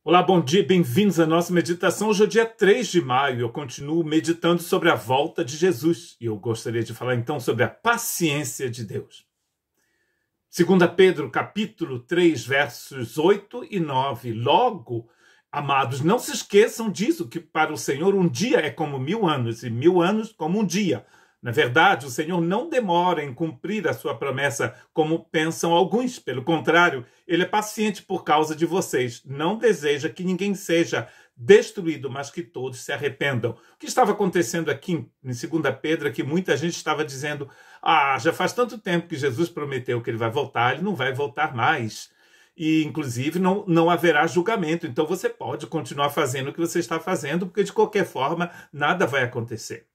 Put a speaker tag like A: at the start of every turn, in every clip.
A: Olá, bom dia, bem-vindos à nossa meditação. Hoje é o dia 3 de maio, eu continuo meditando sobre a volta de Jesus e eu gostaria de falar então sobre a paciência de Deus. 2 Pedro, capítulo 3, versos 8 e 9. Logo, amados, não se esqueçam disso, que para o Senhor um dia é como 1000 anos e 1000 anos como um dia. Na verdade, o Senhor não demora em cumprir a sua promessa, como pensam alguns. Pelo contrário, ele é paciente por causa de vocês. Não deseja que ninguém seja destruído, mas que todos se arrependam. O que estava acontecendo aqui em 2 Pedro é que muita gente estava dizendo: já faz tanto tempo que Jesus prometeu que ele vai voltar, ele não vai voltar mais. E, inclusive, não haverá julgamento. Então, você pode continuar fazendo o que você está fazendo, porque, de qualquer forma, nada vai acontecer.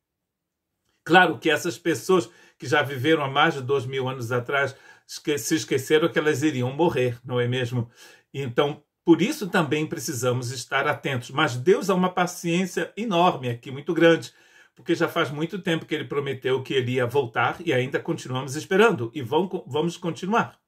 A: Claro que essas pessoas que já viveram há mais de 2000 anos atrás se esqueceram que elas iriam morrer, não é mesmo? Então, por isso também precisamos estar atentos. Mas Deus há uma paciência enorme aqui, muito grande, porque já faz muito tempo que ele prometeu que ele ia voltar e ainda continuamos esperando e vamos continuar.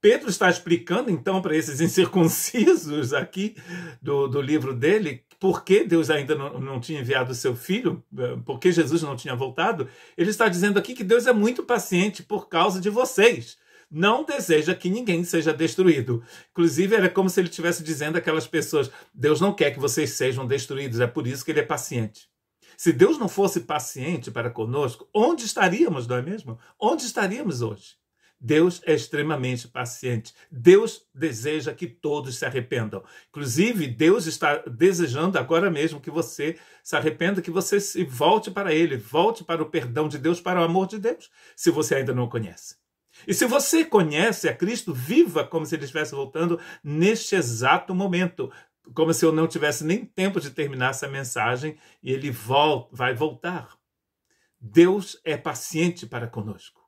A: Pedro está explicando, então, para esses incircuncisos aqui do livro dele, por que Deus ainda não tinha enviado o seu filho, por que Jesus não tinha voltado. Ele está dizendo aqui que Deus é muito paciente por causa de vocês. Não deseja que ninguém seja destruído. Inclusive, era como se ele estivesse dizendo àquelas pessoas: Deus não quer que vocês sejam destruídos, é por isso que ele é paciente. Se Deus não fosse paciente para conosco, onde estaríamos, não é mesmo? Onde estaríamos hoje? Deus é extremamente paciente. Deus deseja que todos se arrependam. Inclusive, Deus está desejando agora mesmo que você se arrependa, que você se volte para Ele, volte para o perdão de Deus, para o amor de Deus, se você ainda não o conhece. E se você conhece a Cristo, viva como se Ele estivesse voltando neste exato momento, como se eu não tivesse nem tempo de terminar essa mensagem e Ele vai voltar. Deus é paciente para conosco.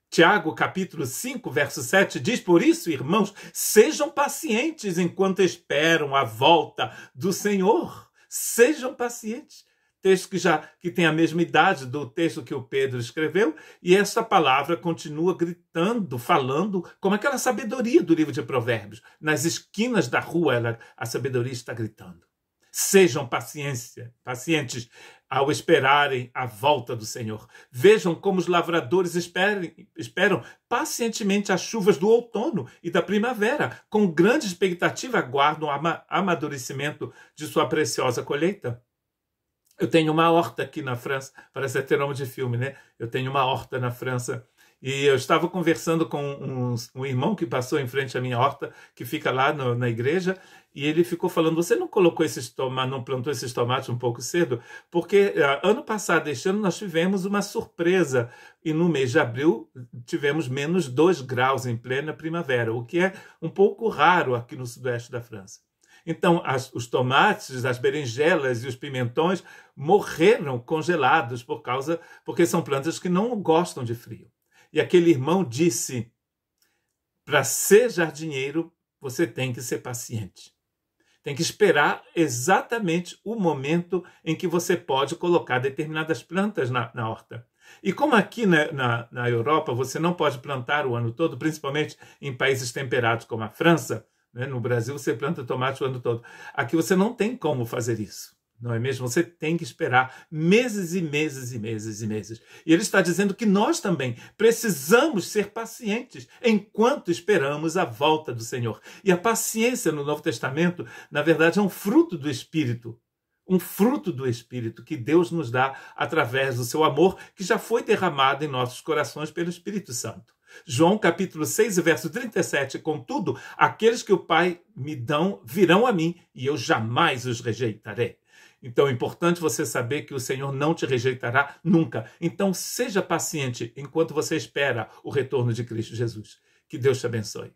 A: Tiago, capítulo 5, verso 7, diz: por isso, irmãos, sejam pacientes enquanto esperam a volta do Senhor. Sejam pacientes. Texto que tem a mesma idade do texto que o Pedro escreveu, e essa palavra continua gritando, falando, como aquela sabedoria do livro de Provérbios. Nas esquinas da rua, a sabedoria está gritando. Sejam pacientes ao esperarem a volta do Senhor. Vejam como os lavradores esperam pacientemente as chuvas do outono e da primavera. Com grande expectativa aguardam o amadurecimento de sua preciosa colheita. Eu tenho uma horta aqui na França, parece até nome de filme, né? Eu tenho uma horta na França. E eu estava conversando com um irmão que passou em frente à minha horta, que fica lá na igreja, e ele ficou falando: você não colocou não plantou esses tomates um pouco cedo? Porque ano passado, este ano, nós tivemos uma surpresa, e no mês de abril tivemos menos 2 graus em plena primavera, o que é um pouco raro aqui no sudoeste da França. Então, os tomates, as berinjelas e os pimentões morreram congelados porque são plantas que não gostam de frio. E aquele irmão disse: para ser jardineiro, você tem que ser paciente. Tem que esperar exatamente o momento em que você pode colocar determinadas plantas na horta. E como aqui na Europa você não pode plantar o ano todo, principalmente em países temperados como a França, né? No Brasil você planta tomate o ano todo. Aqui você não tem como fazer isso. Não é mesmo? Você tem que esperar meses e meses e meses e meses. E ele está dizendo que nós também precisamos ser pacientes enquanto esperamos a volta do Senhor. E a paciência no Novo Testamento, na verdade, é um fruto do Espírito. Um fruto do Espírito que Deus nos dá através do seu amor, que já foi derramado em nossos corações pelo Espírito Santo. João capítulo 6, verso 37, contudo, aqueles que o Pai me dão virão a mim, e eu jamais os rejeitarei. Então é importante você saber que o Senhor não te rejeitará nunca. Então seja paciente enquanto você espera o retorno de Cristo Jesus. Que Deus te abençoe.